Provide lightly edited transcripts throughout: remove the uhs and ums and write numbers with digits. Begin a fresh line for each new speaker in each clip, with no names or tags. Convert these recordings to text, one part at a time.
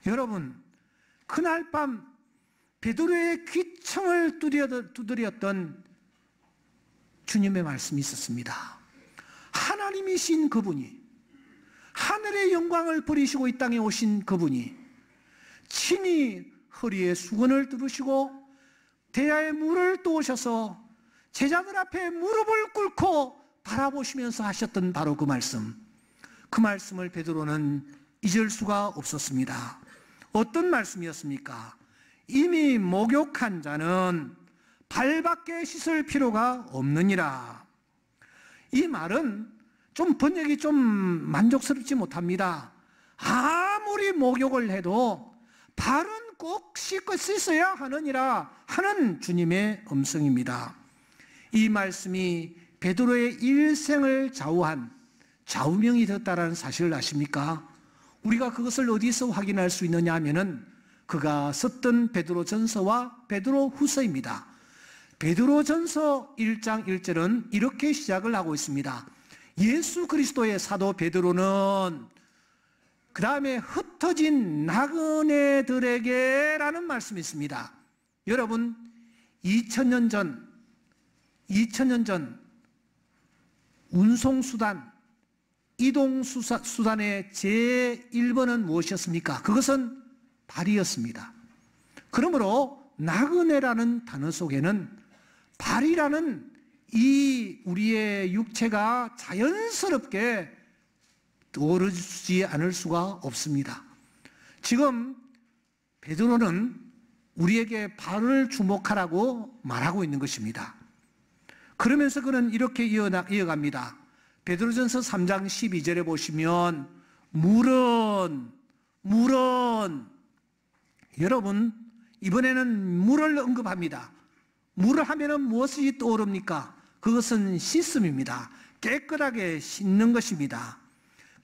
여러분, 그날 밤 베드로의 귀청을 두드렸던 주님의 말씀이 있었습니다. 하나님이신 그분이, 하늘의 영광을 버리시고 이 땅에 오신 그분이 친히 허리에 수건을 두르시고 대야에 물을 떠오셔서 제자들 앞에 무릎을 꿇고 바라보시면서 하셨던 바로 그 말씀을 베드로는 잊을 수가 없었습니다. 어떤 말씀이었습니까? 이미 목욕한 자는 발밖에 씻을 필요가 없느니라. 이 말은 좀 번역이 좀 만족스럽지 못합니다. 아무리 목욕을 해도 발은 꼭 씻고 씻어야 하느니라 하는 주님의 음성입니다. 이 말씀이 베드로의 일생을 좌우한 좌우명이 되었다는 사실을 아십니까? 우리가 그것을 어디서 확인할 수 있느냐 하면은 그가 썼던 베드로전서와 베드로후서입니다. 베드로전서 1장 1절은 이렇게 시작을 하고 있습니다. 예수 그리스도의 사도 베드로는 그 다음에 흩어진 나그네들에게 라는 말씀이 있습니다. 여러분, 2000년 전 운송수단, 이동수단의 제1번은 무엇이었습니까? 그것은 발이었습니다. 그러므로 나그네라는 단어 속에는 발이라는 이 우리의 육체가 자연스럽게 떠오르지 않을 수가 없습니다. 지금 베드로는 우리에게 발을 주목하라고 말하고 있는 것입니다. 그러면서 그는 이렇게 이어갑니다. 베드로전서 3장 12절에 보시면 물은 여러분, 이번에는 물을 언급합니다. 물을 하면은 무엇이 떠오릅니까? 그것은 씻음입니다. 깨끗하게 씻는 것입니다.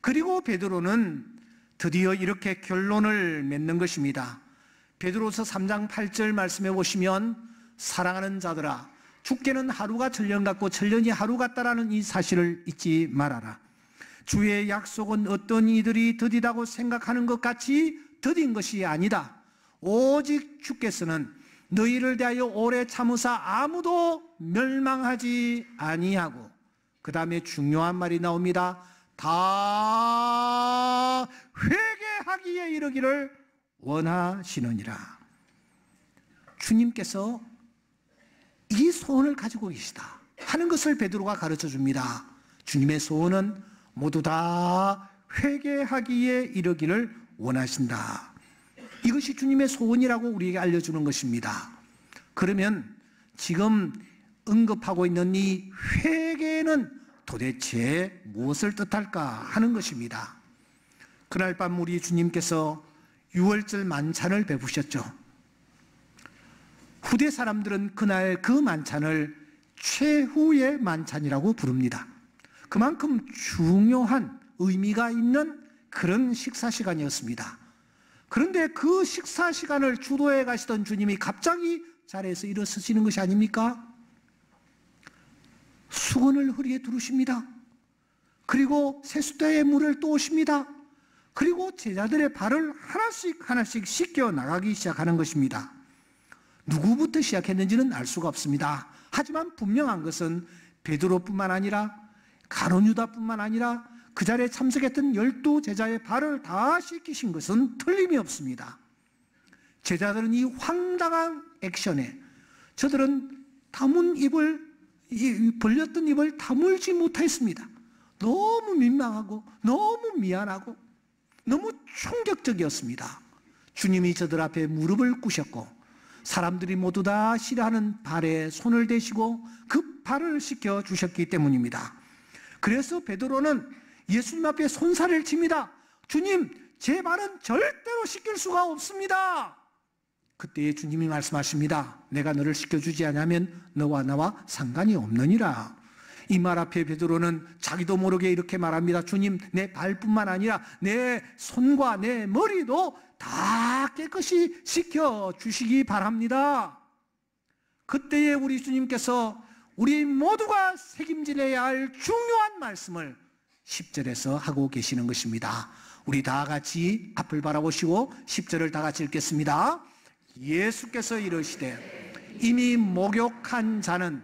그리고 베드로는 드디어 이렇게 결론을 맺는 것입니다. 베드로서 3장 8절 말씀해 보시면 사랑하는 자들아, 주께는 하루가 천년 같고 천년이 하루 같다라는 이 사실을 잊지 말아라. 주의 약속은 어떤 이들이 더디다고 생각하는 것 같이 더딘 것이 아니다. 오직 주께서는 너희를 대하여 오래 참으사 아무도 멸망하지 아니하고, 그 다음에 중요한 말이 나옵니다. 다 회개하기에 이르기를 원하시느니라. 주님께서 이 소원을 가지고 계시다 하는 것을 베드로가 가르쳐 줍니다. 주님의 소원은 모두 다 회개하기에 이르기를 원하신다. 이것이 주님의 소원이라고 우리에게 알려주는 것입니다. 그러면 지금 언급하고 있는 이 회개는 도대체 무엇을 뜻할까 하는 것입니다. 그날 밤 우리 주님께서 유월절 만찬을 베푸셨죠. 후대 사람들은 그날 그 만찬을 최후의 만찬이라고 부릅니다. 그만큼 중요한 의미가 있는 그런 식사 시간이었습니다. 그런데 그 식사 시간을 주도해 가시던 주님이 갑자기 자리에서 일어서시는 것이 아닙니까? 수건을 허리에 두르십니다. 그리고 세숫대에 물을 떠오십니다. 그리고 제자들의 발을 하나씩 씻겨 나가기 시작하는 것입니다. 누구부터 시작했는지는 알 수가 없습니다. 하지만 분명한 것은 베드로뿐만 아니라 가룟유다뿐만 아니라 그 자리에 참석했던 12제자의 발을 다 씻기신 것은 틀림이 없습니다. 제자들은 이 황당한 액션에 저들은 벌렸던 입을 다물지 못했습니다. 너무 민망하고 너무 미안하고 너무 충격적이었습니다. 주님이 저들 앞에 무릎을 꿇으셨고 사람들이 모두 다 싫어하는 발에 손을 대시고 그 발을 씻겨 주셨기 때문입니다. 그래서 베드로는 예수님 앞에 손살을 칩니다. 주님, 제 발은 절대로 씻길 수가 없습니다. 그때 주님이 말씀하십니다. 내가 너를 씻겨주지 않으면 너와 나와 상관이 없느니라. 이 말 앞에 베드로는 자기도 모르게 이렇게 말합니다. 주님, 내 발뿐만 아니라 내 손과 내 머리도 다 깨끗이 씻겨주시기 바랍니다. 그때에 우리 주님께서 우리 모두가 책임져야 할 중요한 말씀을 10절에서 하고 계시는 것입니다. 우리 다 같이 앞을 바라보시고 10절을 다 같이 읽겠습니다. 예수께서 이르시되 이미 목욕한 자는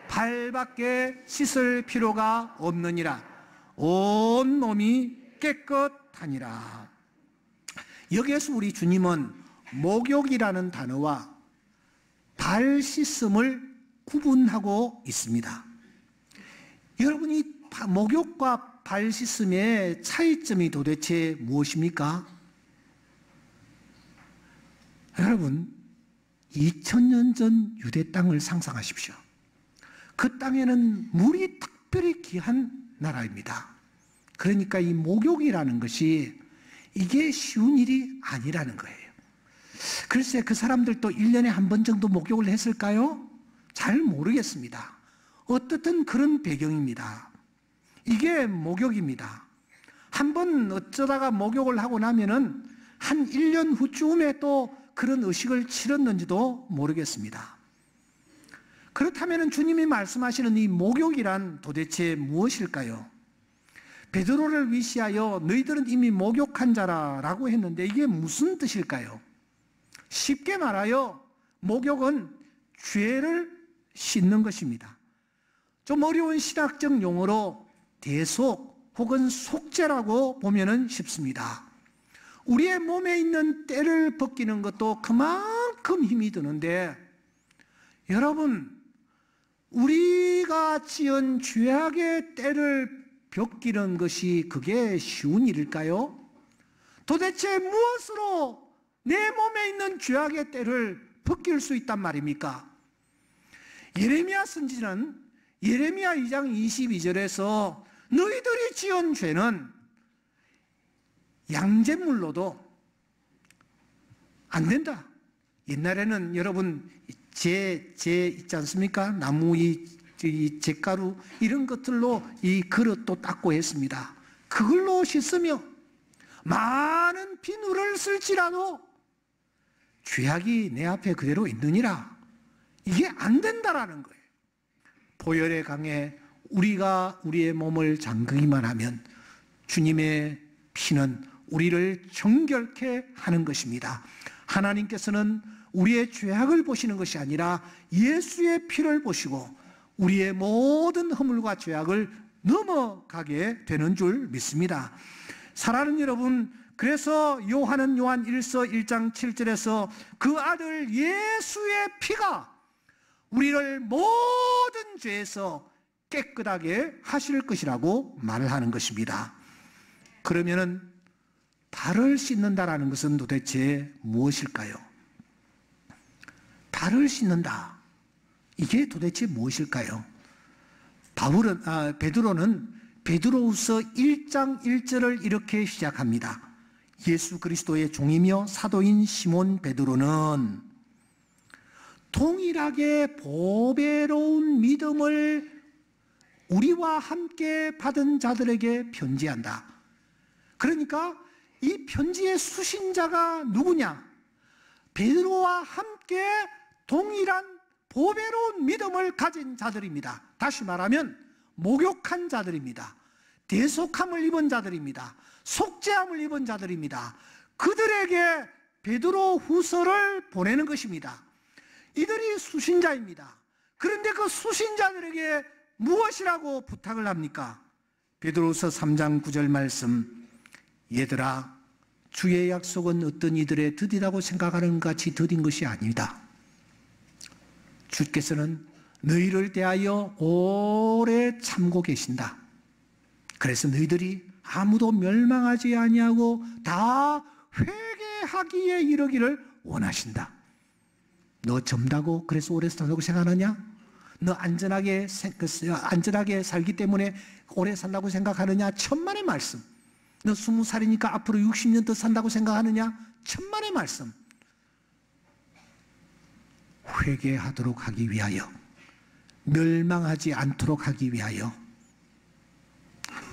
발밖에 씻을 필요가 없느니라. 온 몸이 깨끗하니라. 여기에서 우리 주님은 목욕이라는 단어와 발 씻음을 구분하고 있습니다. 여러분이 목욕과 발 씻음의 차이점이 도대체 무엇입니까? 여러분, 2000년 전 유대 땅을 상상하십시오. 그 땅에는 물이 특별히 귀한 나라입니다. 그러니까 이 목욕이라는 것이 이게 쉬운 일이 아니라는 거예요. 글쎄 그 사람들도 1년에 한 번 정도 목욕을 했을까요? 잘 모르겠습니다. 어떻든 그런 배경입니다. 이게 목욕입니다. 한 번 어쩌다가 목욕을 하고 나면은 한 1년 후쯤에 또 그런 의식을 치렀는지도 모르겠습니다. 그렇다면 주님이 말씀하시는 이 목욕이란 도대체 무엇일까요? 베드로를 위시하여 너희들은 이미 목욕한 자라라고 했는데 이게 무슨 뜻일까요? 쉽게 말하여 목욕은 죄를 씻는 것입니다. 좀 어려운 신학적 용어로 대속 혹은 속죄라고 보면은 쉽습니다. 우리의 몸에 있는 때를 벗기는 것도 그만큼 힘이 드는데 여러분, 우리가 지은 죄악의 때를 벗기는 것이 그게 쉬운 일일까요? 도대체 무엇으로 내 몸에 있는 죄악의 때를 벗길 수 있단 말입니까? 예레미야 선지자는 예레미야 2장 22절에서 너희들이 지은 죄는 양잿물로도 안 된다. 옛날에는 여러분 재 있지 않습니까? 나무 이 잿가루 이런 것들로 이 그릇도 닦고 했습니다. 그걸로 씻으며 많은 비누를 쓸지라도 죄악이 내 앞에 그대로 있느니라. 이게 안 된다라는 거예요. 보혈의 강에 우리가 우리의 몸을 잠그기만 하면 주님의 피는 우리를 정결케 하는 것입니다. 하나님께서는 우리의 죄악을 보시는 것이 아니라 예수의 피를 보시고 우리의 모든 허물과 죄악을 넘어가게 되는 줄 믿습니다. 사랑하는 여러분, 그래서 요한 1서 1장 7절에서 그 아들 예수의 피가 우리를 모든 죄에서 깨끗하게 하실 것이라고 말을 하는 것입니다. 그러면은 발을 씻는다라는 것은 도대체 무엇일까요? 발을 씻는다. 이게 도대체 무엇일까요? 베드로는 베드로후서 1장 1절을 이렇게 시작합니다. 예수 그리스도의 종이며 사도인 시몬 베드로는 동일하게 보배로운 믿음을 우리와 함께 받은 자들에게 편지한다. 그러니까 이 편지의 수신자가 누구냐? 베드로와 함께 동일한 보배로운 믿음을 가진 자들입니다. 다시 말하면 목욕한 자들입니다. 대속함을 입은 자들입니다. 속죄함을 입은 자들입니다. 그들에게 베드로 후서를 보내는 것입니다. 이들이 수신자입니다. 그런데 그 수신자들에게 무엇이라고 부탁을 합니까? 베드로후서 3장 9절 말씀, 얘들아 주의 약속은 어떤 이들의 드디라고 생각하는 것 같이 드딘 것이 아니다. 주께서는 너희를 대하여 오래 참고 계신다. 그래서 너희들이 아무도 멸망하지 아니하고 다 회개하기에 이르기를 원하신다. 너 젊다고 그래서 오래 산다고 생각하느냐? 너 안전하게 살기 때문에 오래 산다고 생각하느냐? 천만의 말씀. 너 20살이니까 앞으로 60년 더 산다고 생각하느냐? 천만의 말씀. 회개하도록 하기 위하여, 멸망하지 않도록 하기 위하여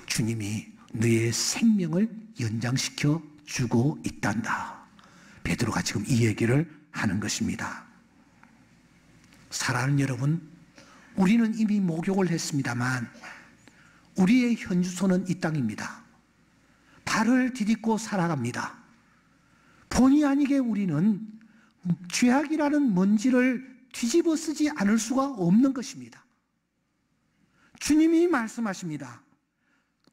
주님이 너의 생명을 연장시켜 주고 있단다. 베드로가 지금 이 얘기를 하는 것입니다. 사랑하는 여러분, 우리는 이미 목욕을 했습니다만 우리의 현주소는 이 땅입니다. 발을 디딛고 살아갑니다. 본의 아니게 우리는 죄악이라는 먼지를 뒤집어 쓰지 않을 수가 없는 것입니다. 주님이 말씀하십니다.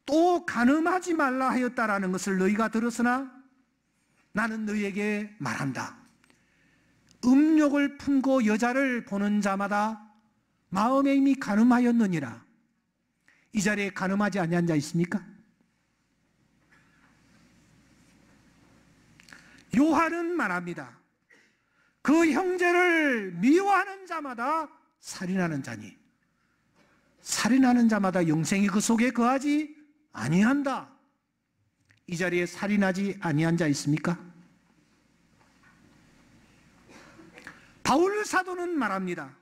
또 간음하지 말라 하였다라는 것을 너희가 들었으나 나는 너희에게 말한다. 음욕을 품고 여자를 보는 자마다 마음에 이미 간음하였느니라. 이 자리에 간음하지 아니한 자 있습니까? 요한은 말합니다. 그 형제를 미워하는 자마다 살인하는 자니 살인하는 자마다 영생이 그 속에 거하지 아니한다. 이 자리에 살인하지 아니한 자 있습니까? 바울 사도는 말합니다.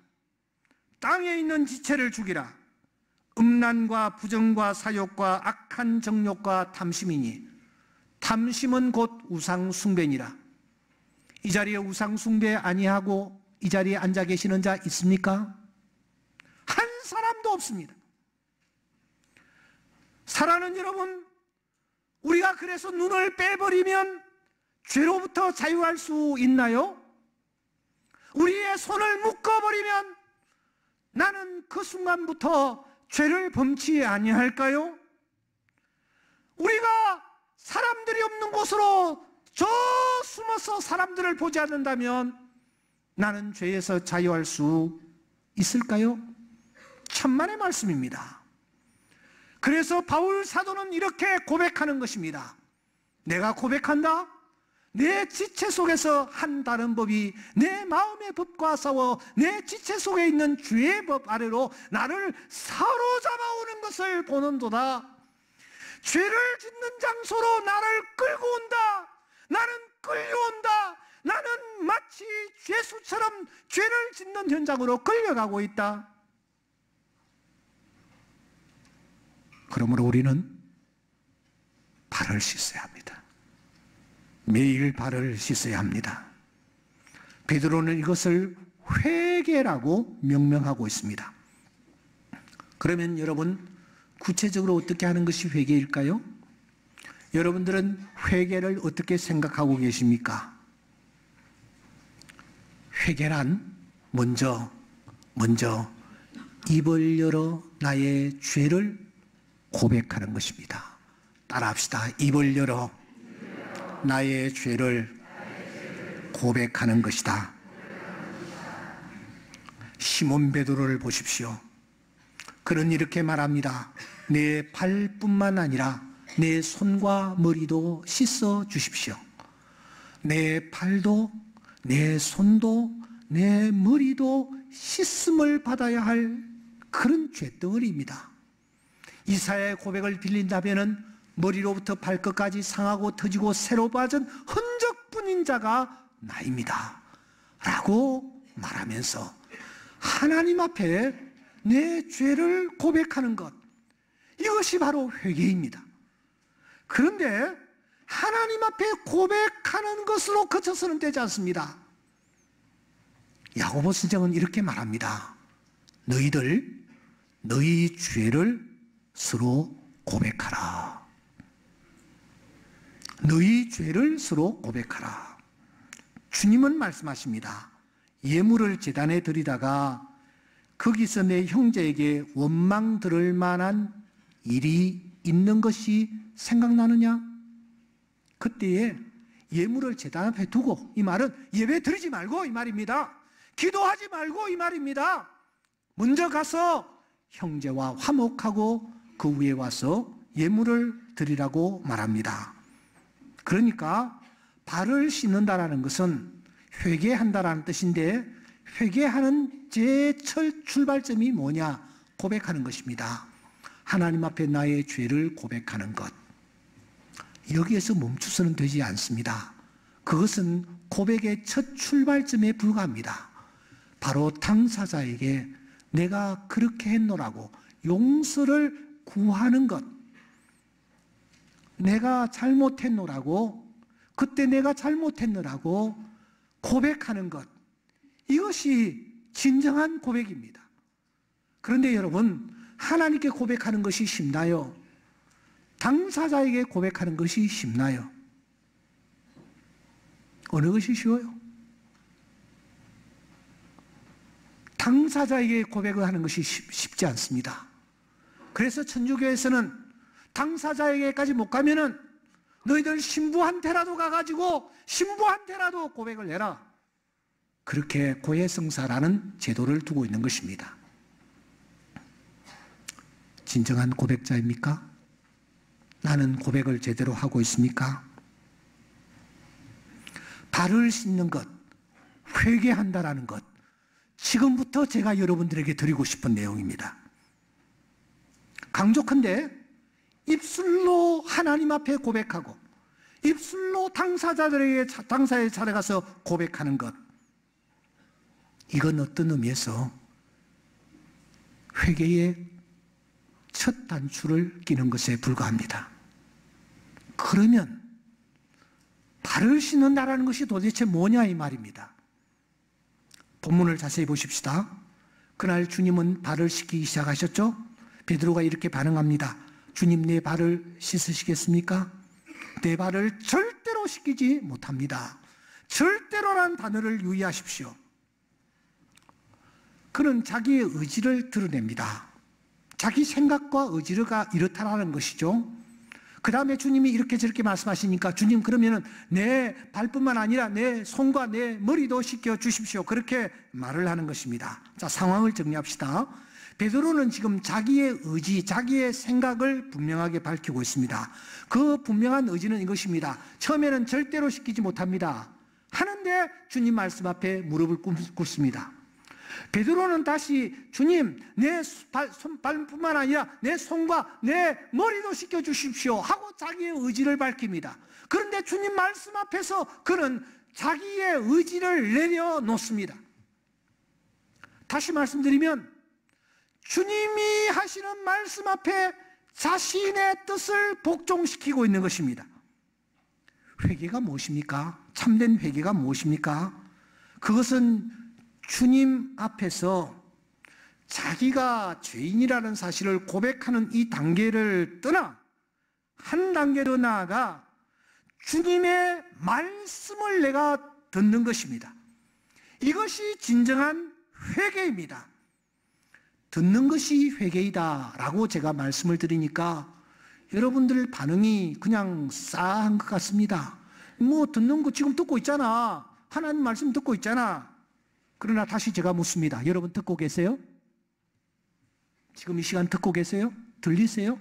땅에 있는 지체를 죽이라. 음란과 부정과 사욕과 악한 정욕과 탐심이니 탐심은 곧 우상 숭배니라. 이 자리에 우상 숭배 아니하고 이 자리에 앉아 계시는 자 있습니까? 한 사람도 없습니다. 사랑하는 여러분, 우리가 그래서 눈을 빼버리면 죄로부터 자유할 수 있나요? 우리의 손을 묶어버리면 나는 그 순간부터 죄를 범치 아니할까요? 우리가 사람들이 없는 곳으로 저 숨어서 사람들을 보지 않는다면 나는 죄에서 자유할 수 있을까요? 천만의 말씀입니다. 그래서 바울 사도는 이렇게 고백하는 것입니다. 내가 고백한다. 내 지체 속에서 한 다른 법이 내 마음의 법과 싸워 내 지체 속에 있는 죄의 법 아래로 나를 사로잡아오는 것을 보는도다. 죄를 짓는 장소로 나를 끌고 온다. 나는 끌려온다. 나는 마치 죄수처럼 죄를 짓는 현장으로 끌려가고 있다. 그러므로 우리는 발을 씻어야 합니다. 매일 발을 씻어야 합니다. 베드로는 이것을 회개라고 명명하고 있습니다. 그러면 여러분, 구체적으로 어떻게 하는 것이 회개일까요? 여러분들은 회개를 어떻게 생각하고 계십니까? 회개란 먼저 입을 열어 나의 죄를 고백하는 것입니다. 따라합시다. 입을 열어 나의 죄를 고백하는 것이다. 시몬 베드로를 보십시오. 그는 이렇게 말합니다. 내 발뿐만 아니라 내 손과 머리도 씻어 주십시오. 내 발도 내 손도 내 머리도 씻음을 받아야 할 그런 죄덩어리입니다. 이사야의 고백을 빌린다면 머리로부터 발끝까지 상하고 터지고 새로 빠진 흔적뿐인 자가 나입니다 라고 말하면서 하나님 앞에 내 죄를 고백하는 것, 이것이 바로 회개입니다. 그런데 하나님 앞에 고백하는 것으로 그쳐서는 되지 않습니다. 야고보 서장은 이렇게 말합니다. 너희들 너희 죄를 서로 고백하라. 너희 죄를 서로 고백하라. 주님은 말씀하십니다. 예물을 제단에 드리다가 거기서 내 형제에게 원망 들을 만한 일이 있는 것이 생각나느냐? 그때에 예물을 제단 앞에 두고, 이 말은 예배 드리지 말고 이 말입니다. 기도하지 말고 이 말입니다. 먼저 가서 형제와 화목하고 그 위에 와서 예물을 드리라고 말합니다. 그러니까 발을 씻는다라는 것은 회개한다라는 뜻인데, 회개하는 제철 출발점이 뭐냐? 고백하는 것입니다. 하나님 앞에 나의 죄를 고백하는 것. 여기에서 멈추서는 되지 않습니다. 그것은 고백의 첫 출발점에 불과합니다. 바로 당사자에게 내가 그렇게 했노라고 용서를 구하는 것, 내가 잘못했노라고, 그때 내가 잘못했노라고 고백하는 것, 이것이 진정한 고백입니다. 그런데 여러분, 하나님께 고백하는 것이 쉽나요? 당사자에게 고백하는 것이 쉽나요? 어느 것이 쉬워요? 당사자에게 고백을 하는 것이 쉽지 않습니다. 그래서 천주교에서는 당사자에게까지 못 가면은 너희들 신부한테라도 가가지고 신부한테라도 고백을 해라. 그렇게 고해성사라는 제도를 두고 있는 것입니다. 진정한 고백자입니까? 나는 고백을 제대로 하고 있습니까? 발을 씻는 것, 회개한다라는 것, 지금부터 제가 여러분들에게 드리고 싶은 내용입니다. 강조컨대 입술로 하나님 앞에 고백하고 입술로 당사자의 차례 가서 고백하는 것, 이건 어떤 의미에서 회개의 첫 단추를 끼는 것에 불과합니다. 그러면 발을 씻는다라는 것이 도대체 뭐냐 이 말입니다. 본문을 자세히 보십시다. 그날 주님은 발을 씻기 시작하셨죠? 베드로가 이렇게 반응합니다. 주님, 내 발을 씻으시겠습니까? 내 발을 절대로 씻기지 못합니다. 절대로라는 단어를 유의하십시오. 그는 자기의 의지를 드러냅니다. 자기 생각과 의지가 이렇다라는 것이죠. 그 다음에 주님이 이렇게 저렇게 말씀하시니까 주님, 그러면은 내 발뿐만 아니라 내 손과 내 머리도 씻겨 주십시오. 그렇게 말을 하는 것입니다. 자, 상황을 정리합시다. 베드로는 지금 자기의 의지, 자기의 생각을 분명하게 밝히고 있습니다. 그 분명한 의지는 이것입니다. 처음에는 절대로 씻기지 못합니다. 하는데 주님 말씀 앞에 무릎을 꿇습니다. 베드로는 다시 주님, 내 발뿐만 아니라 내 손과 내 머리도 씻겨주십시오 하고 자기의 의지를 밝힙니다. 그런데 주님 말씀 앞에서 그는 자기의 의지를 내려놓습니다. 다시 말씀드리면 주님이 하시는 말씀 앞에 자신의 뜻을 복종시키고 있는 것입니다. 회개가 무엇입니까? 참된 회개가 무엇입니까? 그것은 주님 앞에서 자기가 죄인이라는 사실을 고백하는 이 단계를 떠나 한 단계 더 나아가 주님의 말씀을 내가 듣는 것입니다. 이것이 진정한 회개입니다. 듣는 것이 회개이다라고 제가 말씀을 드리니까 여러분들 반응이 그냥 싸한 것 같습니다. 뭐 듣는 거 지금 듣고 있잖아. 하나님 말씀 듣고 있잖아. 그러나 다시 제가 묻습니다. 여러분 듣고 계세요? 지금 이 시간 듣고 계세요? 들리세요?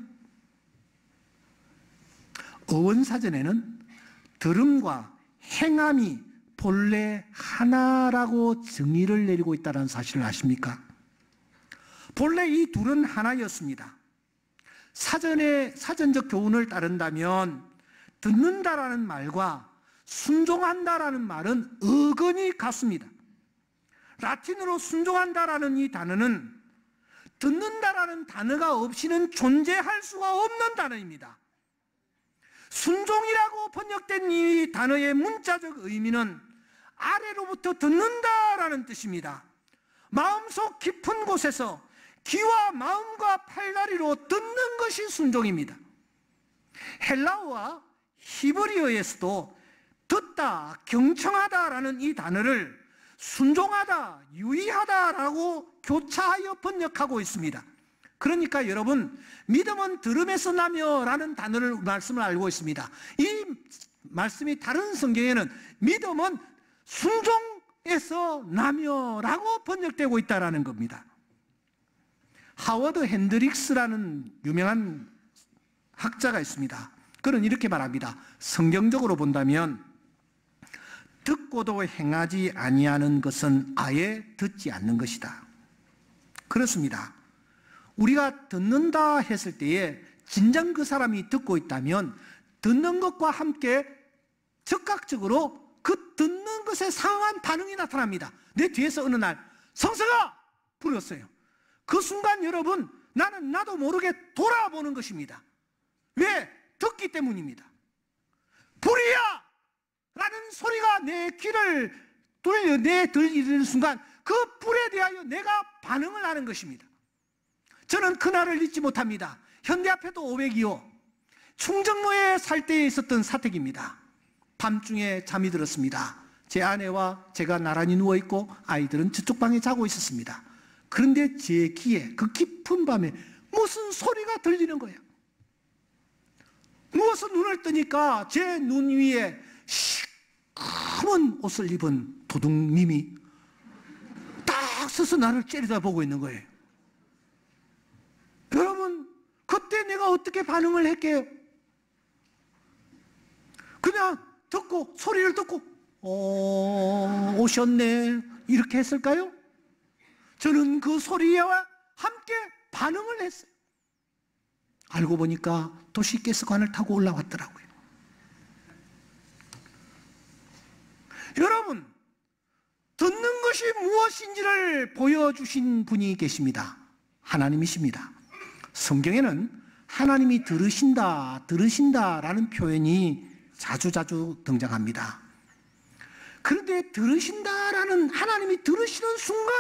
어원사전에는 들음과 행함이 본래 하나라고 정의를 내리고 있다는 사실을 아십니까? 본래 이 둘은 하나였습니다. 사전의 사전적 교훈을 따른다면 듣는다라는 말과 순종한다라는 말은 어근이 같습니다. 라틴어로 순종한다라는 이 단어는 듣는다라는 단어가 없이는 존재할 수가 없는 단어입니다. 순종이라고 번역된 이 단어의 문자적 의미는 아래로부터 듣는다라는 뜻입니다. 마음속 깊은 곳에서 귀와 마음과 팔다리로 듣는 것이 순종입니다. 헬라어와 히브리어에서도 듣다, 경청하다라는 이 단어를 순종하다, 유의하다라고 교차하여 번역하고 있습니다. 그러니까 여러분, 믿음은 들음에서 나며라는 단어를 말씀을 알고 있습니다. 이 말씀이 다른 성경에는 믿음은 순종에서 나며라고 번역되고 있다는 겁니다. 하워드 핸드릭스라는 유명한 학자가 있습니다. 그는 이렇게 말합니다. 성경적으로 본다면 듣고도 행하지 아니하는 것은 아예 듣지 않는 것이다. 그렇습니다. 우리가 듣는다 했을 때에 진정 그 사람이 듣고 있다면 듣는 것과 함께 즉각적으로 그 듣는 것에 상한 반응이 나타납니다. 내 뒤에서 어느 날 성서가 불렀어요. 그 순간 여러분, 나도 모르게 돌아보는 것입니다. 왜? 듣기 때문입니다. 불이야! 라는 소리가 내 귀를 들리는 순간 그 불에 대하여 내가 반응을 하는 것입니다. 저는 그날을 잊지 못합니다. 현대 앞에도 500이요. 충정로에 살 때에 있었던 사택입니다. 밤중에 잠이 들었습니다. 제 아내와 제가 나란히 누워있고 아이들은 저쪽 방에 자고 있었습니다. 그런데 제 귀에 그 깊은 밤에 무슨 소리가 들리는 거예요. 누워서 눈을 뜨니까 제 눈 위에 시커먼 옷을 입은 도둑님이 딱 서서 나를 째려다보고 있는 거예요. 여러분, 그때 내가 어떻게 반응을 했게요? 그냥 듣고, 소리를 듣고 오셨네 이렇게 했을까요? 저는 그 소리와 함께 반응을 했어요. 알고 보니까 도시가스관을 타고 올라왔더라고요. 여러분, 듣는 것이 무엇인지를 보여주신 분이 계십니다. 하나님이십니다. 성경에는 하나님이 들으신다라는 표현이 자주자주 등장합니다. 그런데 들으신다라는, 하나님이 들으시는 순간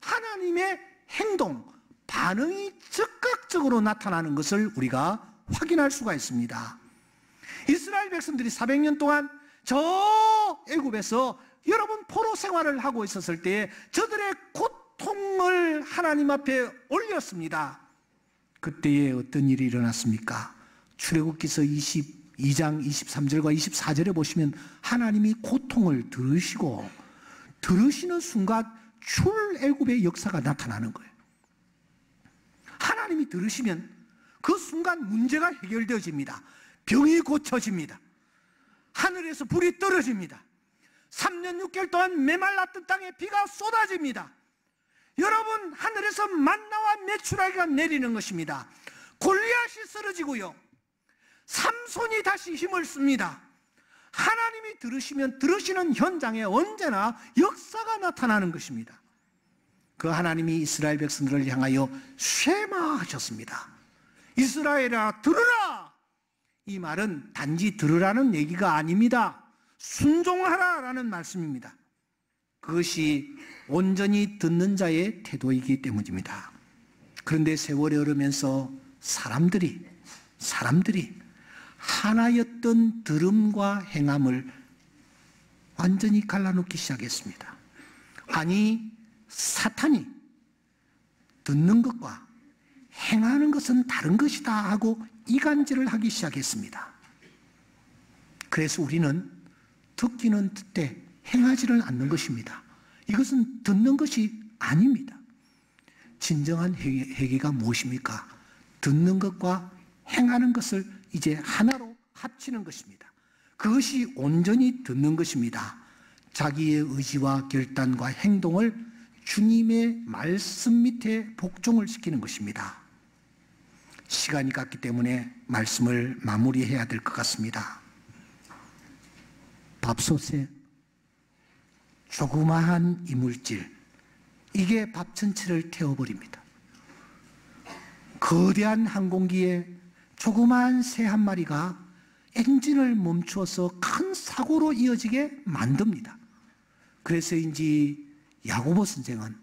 하나님의 행동, 반응이 즉각적으로 나타나는 것을 우리가 확인할 수가 있습니다. 이스라엘 백성들이 400년 동안 저 애굽에서 여러분 포로 생활을 하고 있었을 때 저들의 고통을 하나님 앞에 올렸습니다. 그때에 어떤 일이 일어났습니까? 출애굽기서 22장 23절과 24절에 보시면 하나님이 고통을 들으시고 들으시는 순간 출애굽의 역사가 나타나는 거예요. 하나님이 들으시면 그 순간 문제가 해결되어집니다. 병이 고쳐집니다. 하늘에서 불이 떨어집니다. 3년 6개월 동안 메말랐던 땅에 비가 쏟아집니다. 여러분, 하늘에서 만나와 메추라기가 내리는 것입니다. 골리앗이 쓰러지고요, 삼손이 다시 힘을 씁니다. 하나님이 들으시면 들으시는 현장에 언제나 역사가 나타나는 것입니다. 그 하나님이 이스라엘 백성들을 향하여 쉐마하셨습니다. 이스라엘아 들으라! 이 말은 단지 들으라는 얘기가 아닙니다. 순종하라라는 말씀입니다. 그것이 온전히 듣는 자의 태도이기 때문입니다. 그런데 세월이 흐르면서 사람들이 하나였던 들음과 행함을 완전히 갈라놓기 시작했습니다. 아니, 사탄이 듣는 것과 행하는 것은 다른 것이다 하고 이간질을 하기 시작했습니다. 그래서 우리는 듣기는 듣되 행하지를 않는 것입니다. 이것은 듣는 것이 아닙니다. 진정한 회개가 무엇입니까? 듣는 것과 행하는 것을 이제 하나로 합치는 것입니다. 그것이 온전히 듣는 것입니다. 자기의 의지와 결단과 행동을 주님의 말씀 밑에 복종을 시키는 것입니다. 시간이 갔기 때문에 말씀을 마무리해야 될 것 같습니다. 밥솥에 조그마한 이물질, 이게 밥 전체를 태워버립니다. 거대한 항공기에 조그마한 새 한 마리가 엔진을 멈추어서 큰 사고로 이어지게 만듭니다. 그래서인지 야고보 선생은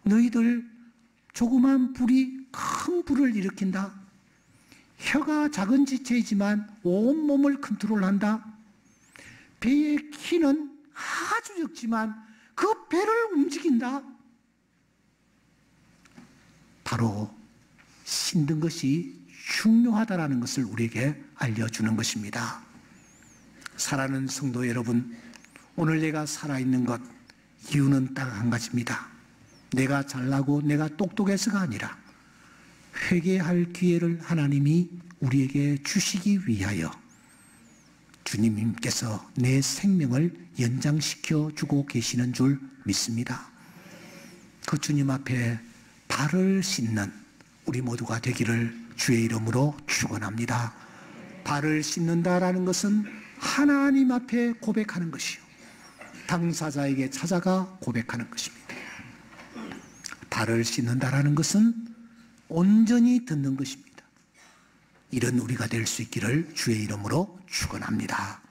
너희들 조그만 불이 큰 불을 일으킨다. 혀가 작은 지체이지만 온몸을 컨트롤한다. 배의 키는 아주 적지만 그 배를 움직인다. 바로 신든 것이 중요하다라는 것을 우리에게 알려주는 것입니다. 사랑하는 성도 여러분, 오늘 내가 살아있는 것, 이유는 딱 한 가지입니다. 내가 잘나고 내가 똑똑해서가 아니라 회개할 기회를 하나님이 우리에게 주시기 위하여 주님께서 내 생명을 연장시켜 주고 계시는 줄 믿습니다. 그 주님 앞에 발을 씻는 우리 모두가 되기를 주의 이름으로 축원합니다. 발을 씻는다라는 것은 하나님 앞에 고백하는 것이요, 당사자에게 찾아가 고백하는 것입니다. 발을 씻는다라는 것은 온전히 듣는 것입니다. 이런 우리가 될 수 있기를 주의 이름으로 축원합니다.